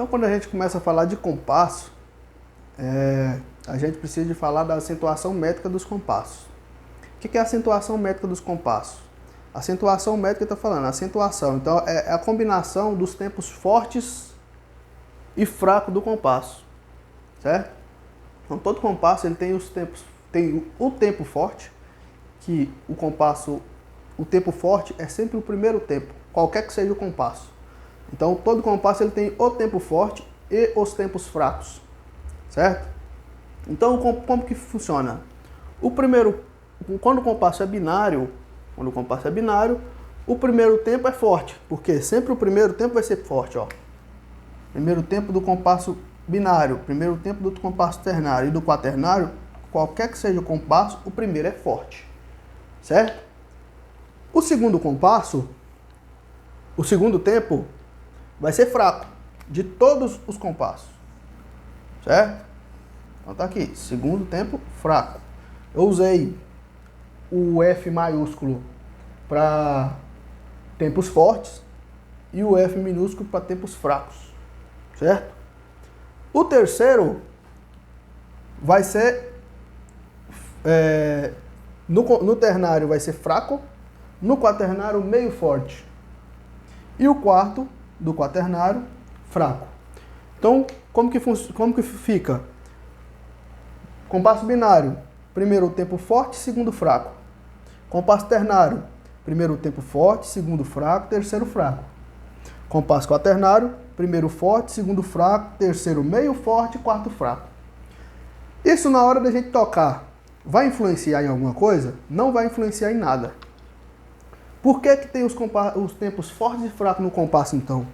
Então, quando a gente começa a falar de compasso, a gente precisa de falar da acentuação métrica dos compassos. O que é a acentuação métrica dos compassos? A acentuação métrica está falando, a acentuação, então é a combinação dos tempos fortes e fracos do compasso, certo? Então todo compasso ele tem os tempos, tem o tempo forte, que o compasso, o tempo forte é sempre o primeiro tempo, qualquer que seja o compasso. Então todo compasso ele tem o tempo forte e os tempos fracos, certo? Então como que funciona? Quando o compasso é binário, o primeiro tempo é forte, porque sempre o primeiro tempo vai ser forte, ó. Primeiro tempo do compasso binário, primeiro tempo do compasso ternário e do quaternário, qualquer que seja o compasso, o primeiro é forte, certo? O segundo compasso, o segundo tempo vai ser fraco, de todos os compassos, certo? Então tá aqui, segundo tempo fraco. Eu usei o F maiúsculo para tempos fortes e o F minúsculo para tempos fracos, certo? O terceiro vai ser, no ternário vai ser fraco, no quaternário meio forte e o quarto do quaternário fraco. Então, como que fica? Compasso binário, primeiro tempo forte, segundo fraco. Compasso ternário, primeiro tempo forte, segundo fraco, terceiro fraco. Compasso quaternário, primeiro forte, segundo fraco, terceiro meio forte, quarto fraco. Isso na hora da gente tocar, vai influenciar em alguma coisa? Não vai influenciar em nada. Por que tem os tempos fortes e fracos no compasso então?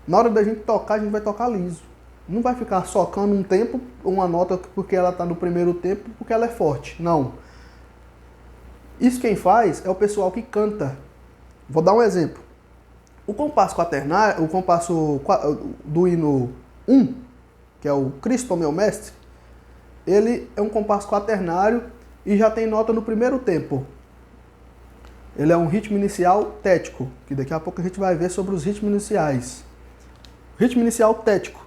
Na hora da gente tocar, a gente vai tocar liso. Não vai ficar socando um tempo, uma nota porque ela está no primeiro tempo, porque ela é forte. Não. Isso quem faz é o pessoal que canta. Vou dar um exemplo. O compasso quaternário, o compasso do hino 1, que é o Cristo meu mestre, ele é um compasso quaternário e já tem nota no primeiro tempo. Ele é um ritmo inicial tético, que daqui a pouco a gente vai ver sobre os ritmos iniciais. Ritmo inicial tético.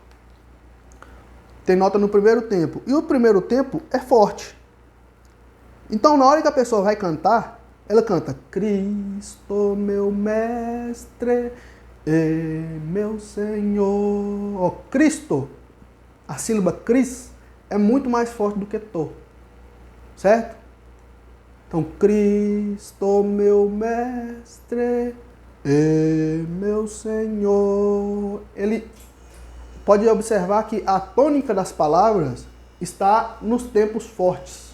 Tem nota no primeiro tempo. E o primeiro tempo é forte. Então, na hora que a pessoa vai cantar, ela canta Cristo, meu mestre e meu Senhor. Ó, Cristo, a sílaba Cris, é muito mais forte do que to. Certo? Então, Cristo, meu mestre e meu Senhor. Ele pode observar que a tônica das palavras está nos tempos fortes.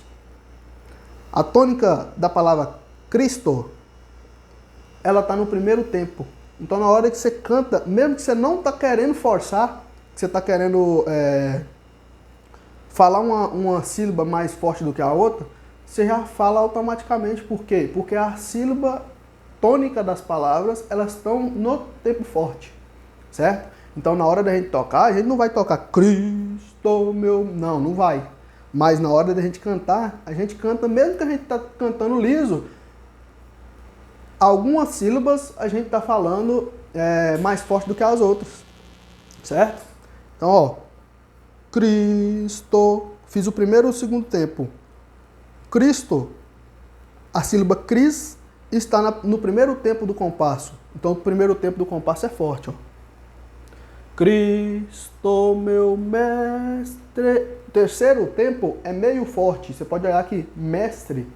A tônica da palavra Cristo, ela está no primeiro tempo. Então, na hora que você canta, mesmo que você não está querendo forçar, que você está querendo falar uma sílaba mais forte do que a outra, você já fala automaticamente. Por quê? Porque a sílaba tônica das palavras, elas estão no tempo forte, certo? Então, na hora da gente tocar, a gente não vai tocar Cristo, meu... Não vai. Mas na hora da gente cantar, a gente canta, mesmo que a gente tá cantando liso, algumas sílabas a gente tá falando mais forte do que as outras, certo? Então, ó, Cristo, fiz o primeiro e o segundo tempo. Cristo, a sílaba Cris está no primeiro tempo do compasso. Então, o primeiro tempo do compasso é forte, ó. Cristo, meu mestre. O terceiro tempo é meio forte. Você pode olhar aqui, mestre.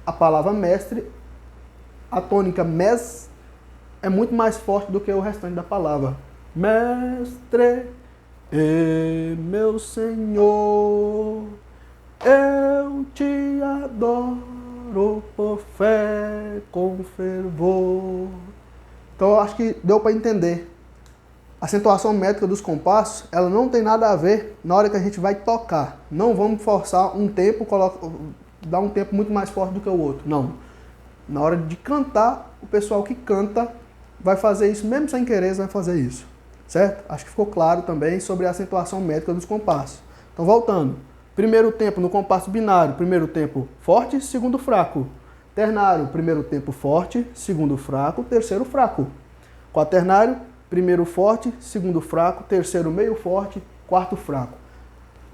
A palavra mestre, a tônica mes, é muito mais forte do que o restante da palavra. Mestre e meu Senhor, eu te adoro por fé, com fervor. Então eu acho que deu para entender. A acentuação métrica dos compassos, ela não tem nada a ver na hora que a gente vai tocar. Não vamos forçar um tempo, dar um tempo muito mais forte do que o outro. Não. Na hora de cantar, o pessoal que canta vai fazer isso, mesmo sem querer, vai fazer isso. Certo? Acho que ficou claro também sobre a acentuação métrica dos compassos. Então, voltando. Primeiro tempo no compasso binário, primeiro tempo forte, segundo fraco. Ternário, primeiro tempo forte, segundo fraco, terceiro fraco. Quaternário, primeiro forte, segundo fraco, terceiro meio forte, quarto fraco.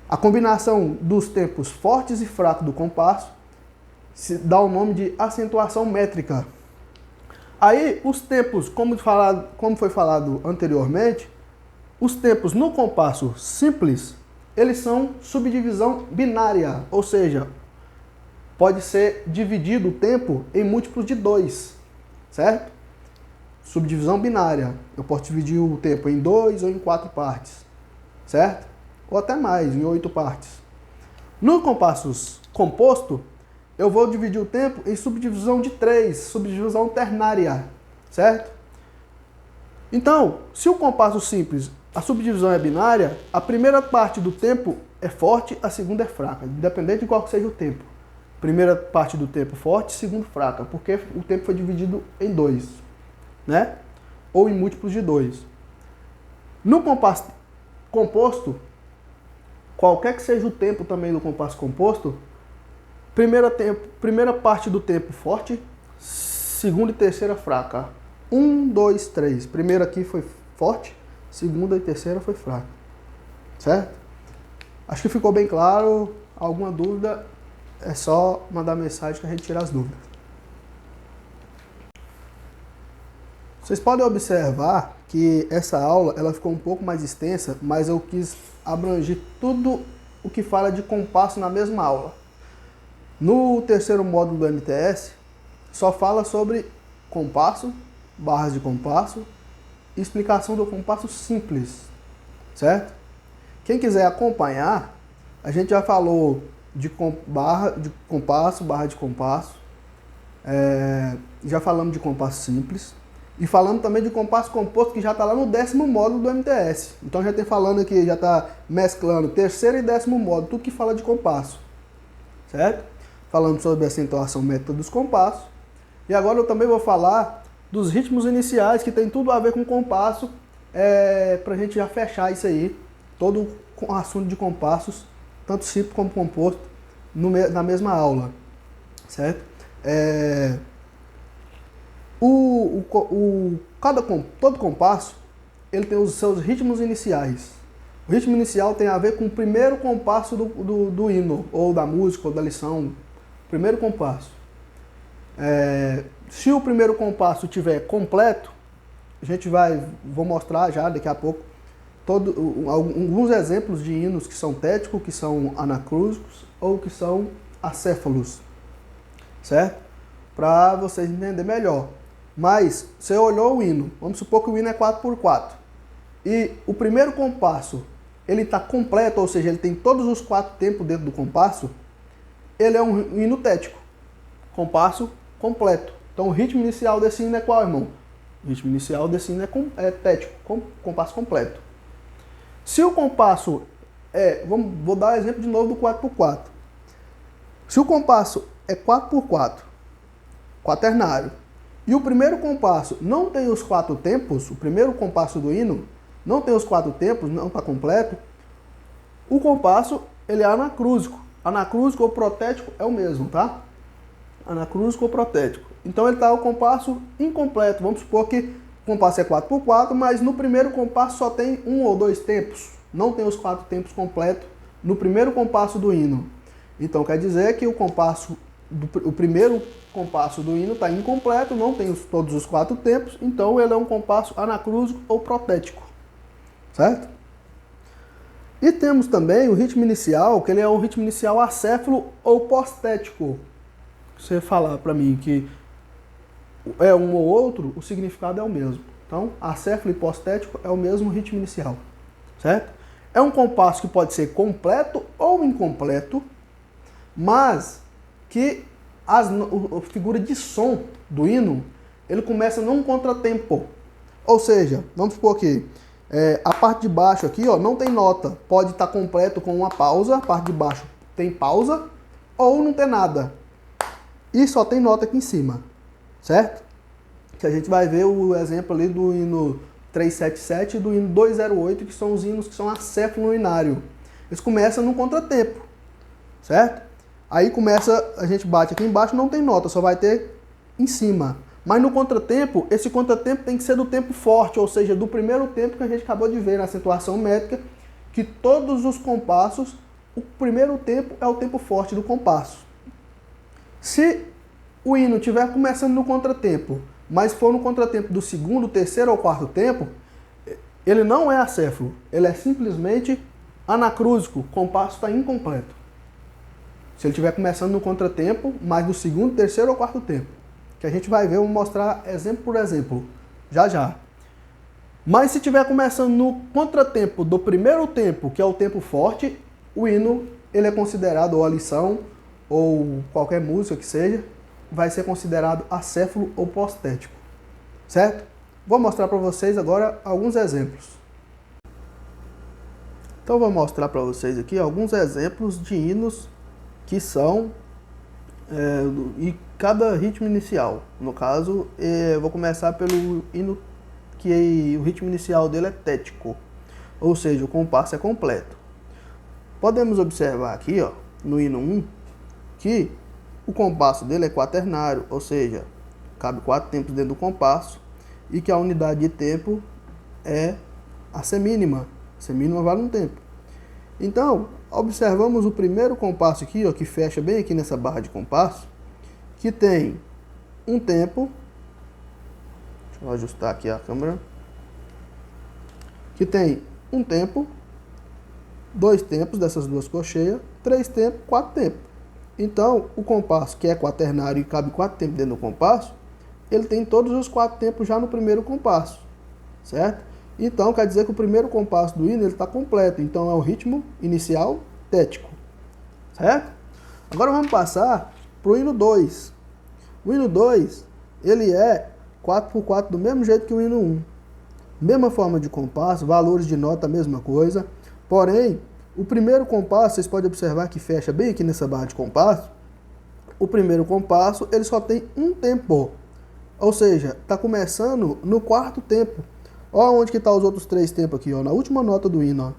A combinação dos tempos fortes e fracos do compasso se dá o nome de acentuação métrica. Aí, os tempos, como foi falado anteriormente, os tempos no compasso simples, eles são subdivisão binária, ou seja, pode ser dividido o tempo em múltiplos de 2, certo? Subdivisão binária, eu posso dividir o tempo em 2 ou em 4 partes, certo? Ou até mais, em 8 partes. No compasso composto, eu vou dividir o tempo em subdivisão de 3, subdivisão ternária, certo? Então, se o compasso simples, a subdivisão é binária, a primeira parte do tempo é forte, a segunda é fraca, independente de qual seja o tempo. Primeira parte do tempo forte, segunda fraca, porque o tempo foi dividido em 2, né? Ou em múltiplos de 2. No compasso composto, qualquer que seja o tempo também do compasso composto, primeira parte do tempo forte, segunda e terceira fraca. 1, 2, 3. Primeira aqui foi forte, segunda e terceira foi fraca. Certo? Acho que ficou bem claro. Alguma dúvida, é só mandar mensagem que a gente tira as dúvidas. Vocês podem observar que essa aula ela ficou um pouco mais extensa, mas eu quis abranger tudo o que fala de compasso na mesma aula. No terceiro módulo do MTS, só fala sobre compasso, barras de compasso e explicação do compasso simples, certo? Quem quiser acompanhar, a gente já falou de barra de compasso, já falamos de compasso simples e falamos também de compasso composto, que já está lá no 10º módulo do MTS. Então já tem falando aqui, já está mesclando terceiro e 10º módulo, tudo que fala de compasso, certo? Falando sobre a acentuação métrica dos compassos. E agora eu também vou falar dos ritmos iniciais, que tem tudo a ver com compasso, para a gente já fechar isso aí, todo o assunto de compassos, tanto simples como composto, na mesma aula, certo? Todo compasso, ele tem os seus ritmos iniciais. O ritmo inicial tem a ver com o primeiro compasso do hino, ou da música, ou da lição. Primeiro compasso. Se o primeiro compasso estiver completo, vou mostrar já daqui a pouco alguns exemplos de hinos que são téticos, que são anacrúsicos ou que são acéfalos, certo? Para vocês entenderem melhor. Mas você olhou o hino, vamos supor que o hino é 4x4 e o primeiro compasso ele está completo, ou seja, ele tem todos os 4 tempos dentro do compasso. Ele é um hino tético, compasso completo. Então o ritmo inicial desse hino é qual, irmão? O ritmo inicial desse hino é tético, compasso completo. Se o compasso vou dar o exemplo de novo do 4x4. Se o compasso é 4x4, quaternário, e o primeiro compasso não tem os 4 tempos, o primeiro compasso do hino não tem os 4 tempos, não está completo, o compasso ele é anacrúsico. Anacrúsico ou protético é o mesmo, tá? Anacrúsico ou protético. Então ele está o compasso incompleto. Vamos supor que o compasso é 4x4, mas no primeiro compasso só tem 1 ou 2 tempos. Não tem os 4 tempos completos no primeiro compasso do hino. Então quer dizer que o primeiro compasso do hino está incompleto, não tem todos os 4 tempos, então ele é um compasso anacrúsico ou protético, certo? E temos também o ritmo inicial, que ele é um ritmo inicial acéfalo ou postético. Você falar para mim que é um ou outro, o significado é o mesmo. Então, acéfalo e postético é o mesmo ritmo inicial, certo? É um compasso que pode ser completo ou incompleto, mas que a figura de som do hino, ele começa num contratempo. Ou seja, vamos supor que a parte de baixo aqui, ó, não tem nota. Pode estar completo com uma pausa, a parte de baixo tem pausa, ou não tem nada. E só tem nota aqui em cima, certo? Que a gente vai ver o exemplo ali do hino 377 e do hino 208, que são os hinos que são acéfalo no inário. Eles começam no contratempo, certo? Aí começa, a gente bate aqui embaixo, não tem nota, só vai ter em cima. Mas no contratempo, esse contratempo tem que ser do tempo forte, ou seja, do primeiro tempo que a gente acabou de ver na acentuação métrica, que todos os compassos, o primeiro tempo é o tempo forte do compasso. Se o hino estiver começando no contratempo, mas for no contratempo do segundo, terceiro ou quarto tempo, ele não é acéfalo, ele é simplesmente anacrúsico, o compasso está incompleto. Se ele estiver começando no contratempo, mas no segundo, terceiro ou quarto tempo, que a gente vai ver, eu vou mostrar exemplo por exemplo, já já. Mas se estiver começando no contratempo do primeiro tempo, que é o tempo forte, o hino ele é considerado, ou a lição, ou qualquer música que seja, vai ser considerado acéfalo ou postético, certo? Vou mostrar para vocês agora alguns exemplos. Então vou mostrar para vocês aqui alguns exemplos de hinos que são e cada ritmo inicial. No caso, vou começar pelo hino que o ritmo inicial dele é tético, ou seja, o compasso é completo. Podemos observar aqui, ó, no hino 1, que o compasso dele é quaternário, ou seja, cabe 4 tempos dentro do compasso, e que a unidade de tempo é a semínima. A semínima vale um tempo. Então, observamos o primeiro compasso aqui, ó, que fecha bem aqui nessa barra de compasso, que tem um tempo. Deixa eu ajustar aqui a câmera. Que tem um tempo, 2 tempos dessas duas cocheias, 3 tempos, 4 tempos. Então, o compasso, que é quaternário e cabe 4 tempos dentro do compasso, ele tem todos os 4 tempos já no primeiro compasso, certo? Então, quer dizer que o primeiro compasso do hino está completo. Então, é o ritmo inicial tético, certo? Agora vamos passar para o hino 2. O hino 2, ele é 4x4 do mesmo jeito que o hino 1. Mesma forma de compasso, valores de nota, mesma coisa. Porém, o primeiro compasso, vocês podem observar que fecha bem aqui nessa barra de compasso. O primeiro compasso, ele só tem um tempo. Ou seja, está começando no quarto tempo. Olha onde que estão os outros 3 tempos aqui, ó, na última nota do hino, ó.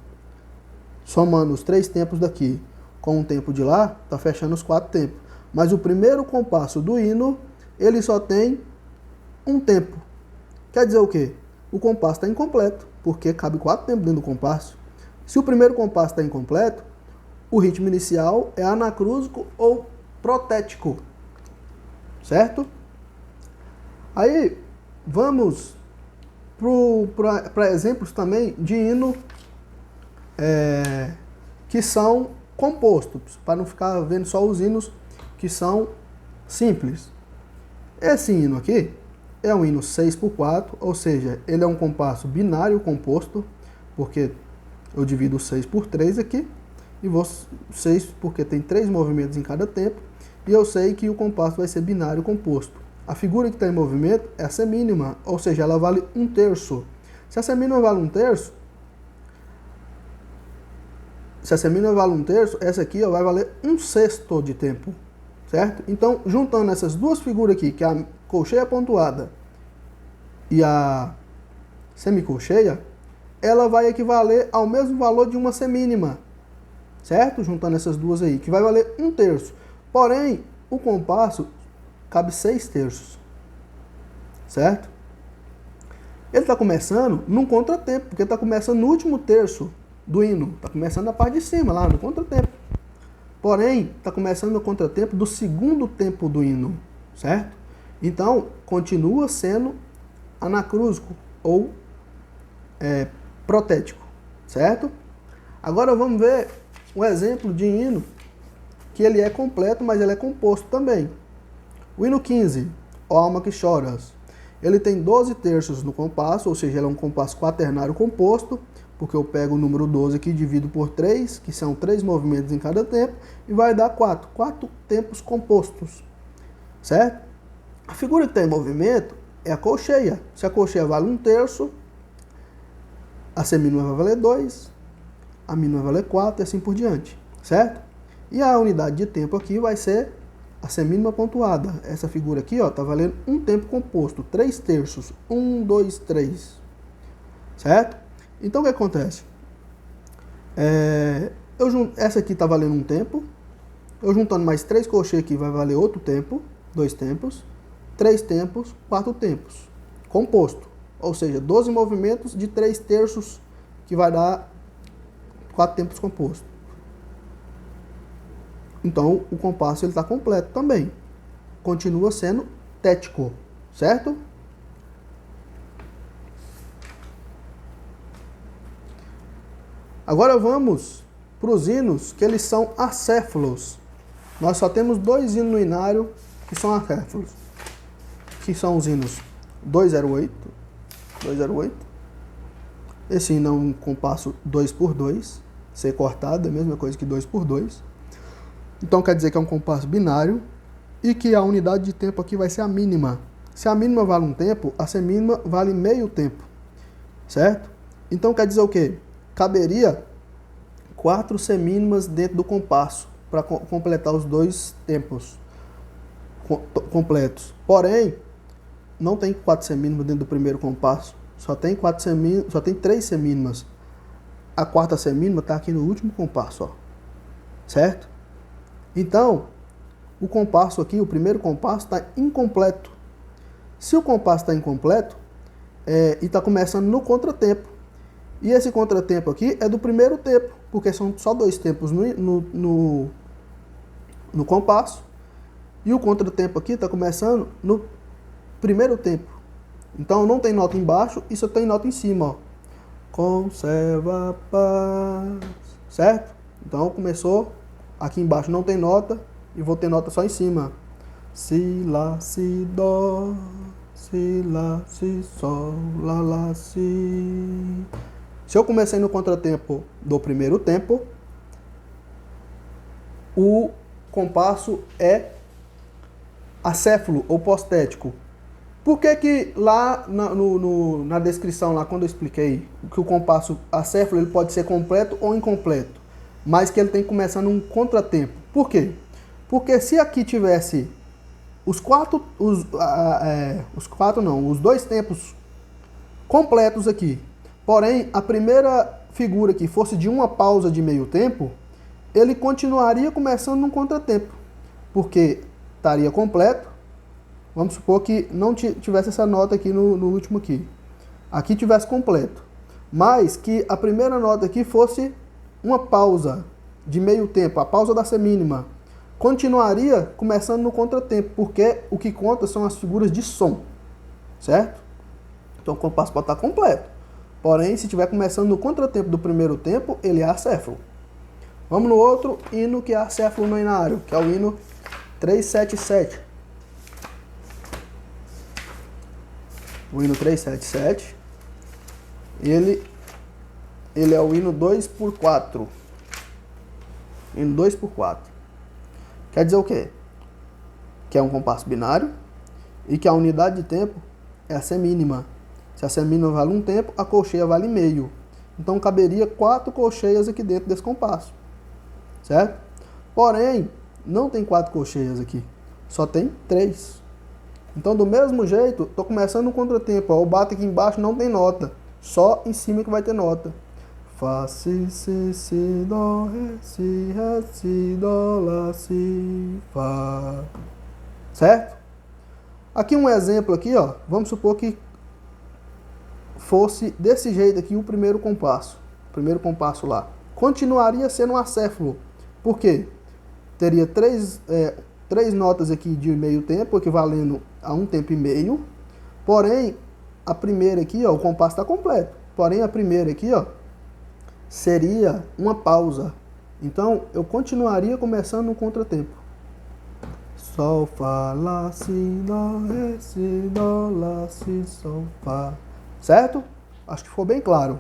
Somando os 3 tempos daqui com o tempo de lá, está fechando os 4 tempos. Mas o primeiro compasso do hino, ele só tem um tempo. Quer dizer o quê? O compasso está incompleto, porque cabe 4 tempos dentro do compasso. Se o primeiro compasso está incompleto, o ritmo inicial é anacrúsico ou protético, certo? Aí, vamos para exemplos também de hino que são compostos, para não ficar vendo só os hinos que são simples. Esse hino aqui é um hino 6x4, ou seja, ele é um compasso binário composto, porque eu divido 6 por 3 aqui, e vou 6 porque tem 3 movimentos em cada tempo, e eu sei que o compasso vai ser binário composto. A figura que está em movimento é a semínima, ou seja, ela vale 1/3. Se a semínima vale 1/3, essa aqui ó, vai valer 1/6 de tempo, certo? Então, juntando essas duas figuras aqui, que é a colcheia pontuada e a semicolcheia, ela vai equivaler ao mesmo valor de uma semínima, certo? Juntando essas duas aí, que vai valer 1/3. Porém, o compasso cabe 6/3, certo? Ele está começando num contratempo, porque está começando no último terço do hino, está começando na parte de cima, lá no contratempo. Porém, está começando no contratempo do segundo tempo do hino, certo? Então, continua sendo anacrúsico ou protético, certo? Agora vamos ver um exemplo de hino que ele é completo, mas ele é composto também. O hino 15, Ó Alma que Choras, ele tem 12 terços no compasso, ou seja, ele é um compasso quaternário composto, porque eu pego o número 12 aqui e divido por 3, que são 3 movimentos em cada tempo, e vai dar 4 tempos compostos, certo? A figura que está em movimento é a colcheia. Se a colcheia vale 1/3, a semínima vai valer 2, a mínima vai valer 4 e assim por diante, certo? E a unidade de tempo aqui vai ser a semínima pontuada. Essa figura aqui ó, tá valendo um tempo composto, 3/3, 1, 2, 3, certo? Então o que acontece? Essa aqui tá valendo um tempo, eu juntando mais 3 colcheias aqui vai valer outro tempo, 2 tempos, 3 tempos, 4 tempos. Composto. Ou seja, 12 movimentos de 3 terços, que vai dar 4 tempos composto. Então, o compasso está completo também. Continua sendo tético, certo? Agora vamos para os hinos que eles são acéfalos. Nós só temos 2 hinos no inário que são acéfalos, que são os hinos 208. Esse hino é um compasso 2x2, ser cortado é a mesma coisa que 2x2. Então quer dizer que é um compasso binário e que a unidade de tempo aqui vai ser a mínima. Se a mínima vale um tempo, a semínima vale meio tempo, certo? Então quer dizer o quê? Caberia 4 semínimas dentro do compasso para completar os 2 tempos completos. Porém, não tem 4 semínimas dentro do primeiro compasso, só tem 3 semínimas. A quarta semínima está aqui no último compasso, ó. Certo? Então, o compasso aqui, o primeiro compasso, está incompleto. Se o compasso está incompleto, e está começando no contratempo. E esse contratempo aqui é do primeiro tempo, porque são só 2 tempos no compasso. E o contratempo aqui está começando no primeiro tempo. Então não tem nota embaixo e só tem nota em cima, ó. Conserva a paz. Certo? Então começou, aqui embaixo não tem nota e vou ter nota só em cima. Si, lá, si, dó, si, lá, si, sol, lá, lá, si. Se eu comecei no contratempo do primeiro tempo, o compasso é acéfalo ou postético. Por que lá na descrição, lá quando eu expliquei que o compasso acéfalo ele pode ser completo ou incompleto, mas que ele tem que começar num contratempo? Por quê? Porque se aqui tivesse os 2 tempos completos aqui, porém a primeira figura aqui fosse de uma pausa de meio tempo, ele continuaria começando num contratempo, porque estaria completo. Vamos supor que não tivesse essa nota aqui no último aqui. Aqui tivesse completo. Mas que a primeira nota aqui fosse uma pausa de meio tempo, a pausa da semínima. Continuaria começando no contratempo, porque o que conta são as figuras de som. Certo? Então o compasso pode estar completo. Porém, se estiver começando no contratempo do primeiro tempo, ele é acéfalo. Vamos no outro hino que é acéfalo no inário, que é o hino 377. O hino 377, ele é o hino 2x4. Hino 2x4. Quer dizer o quê? Que é um compasso binário e que a unidade de tempo é a semínima. Se a semínima vale um tempo, a colcheia vale meio. Então caberia 4 colcheias aqui dentro desse compasso. Certo? Porém, não tem 4 colcheias aqui. Só tem 3. Então, do mesmo jeito, estou começando no contratempo. Ó, eu bato aqui embaixo, não tem nota. Só em cima que vai ter nota. Fá, si, dó, ré, si, dó, lá, si, fá. Certo? Aqui um exemplo aqui, ó. Vamos supor que fosse desse jeito aqui o primeiro compasso. O primeiro compasso lá. Continuaria sendo um acéfalo. Por quê? Teria 3 notas aqui de meio tempo, equivalendo a 1 tempo e meio. Porém, a primeira aqui, ó, o compasso está completo. Porém, a primeira aqui, ó, seria uma pausa. Então, eu continuaria começando no contratempo. Sol, fá, lá, si, dó, ré, si, dó, lá, si, sol, fá. Certo? Acho que ficou bem claro.